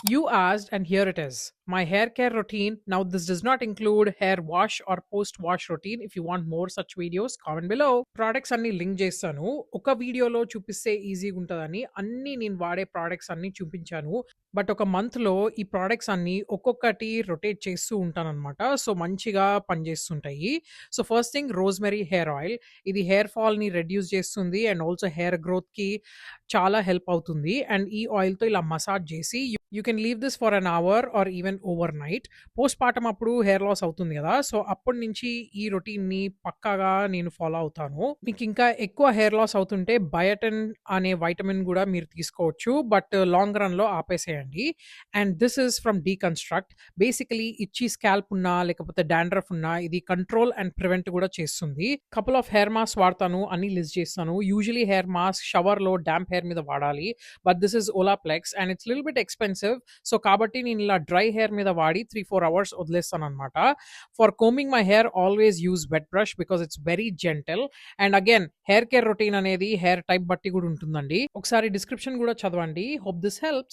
You asked, and here it is. My hair care routine. Now, this does not include hair wash or post wash routine. If you want more such videos, comment below. Products అన్ని link చేస్తాను. ఒక వీడియోలో చూపిస్తే ఈజీగా ఉంటుందని అన్ని నేను వాడే products అన్ని చూపించాను. బట్ ఒక మంత్‌లో ఈ ప్రొడక్ట్స్ అన్నీ ఒక్కొక్కటి రొటేట్ చేస్తూ ఉంటాననమాట. సో, మంచిగా పనిచేస్తుంటాయి. So, first thing rosemary hair oil. ఇది హెయిర్ ఫాల్‌ని రెడ్యూస్ చేస్తుంది అండ్ ఆల్సో హెయిర్ గ్రోత్‌కి చాలా హెల్ప్ అవుతుంది. అండ్ ఈ ఆయిల్‌తో ఇలా మసాజ్ చేసి you can leave this for an hour or even overnight. Postpartum అప్పుడు హెయిర్ లాస్ అవుతుంది గదా! సో, అప్పటి నుంచి ఈ రొటీన్‌ని పక్కాగా నేను ఫాలో అవుతాను. మీకింకా ఎక్కువ హెయిర్ లాస్ అవుతుంటే బయోటిన్ అనే వైటమిన్ గూడా మీరు తీసుకోవచ్చు. బట్ లాంగ్ రన్‌లో ఆపేసేయండి. And this is from deconstruct. Basically itchy scalp ఉన్నా, లేకపోతే డాండ్రఫ్ ఉన్నా ఇది కంట్రోల్ అండ్ ప్రివెంట్ గూడా చేస్తుంది. కపుల్ ఆఫ్ హెయిర్ మాస్క్ వాడతాను. అన్నీ లిస్ట్ చేస్తాను. యూజువల్లీ హెయిర్ మాస్క్ షవర్‌లో డాంప్ హెయిర్ మీద వాడాలి. But this is Olaplex and it's little bit expensive. So, కాబట్టి నేను ఇలా డ్రై హెయిర్ మీద వాడి 3, 4 అవర్స్ వదిలేస్తాననమాట. For combing my hair always use wet brush because it's very gentle. And again hair care routine అనేది hair type బట్టి గూడా ఉంటుందండి. ఒకసారి డిస్క్రిప్షన్ గూడా చదవండి. Hope this helps.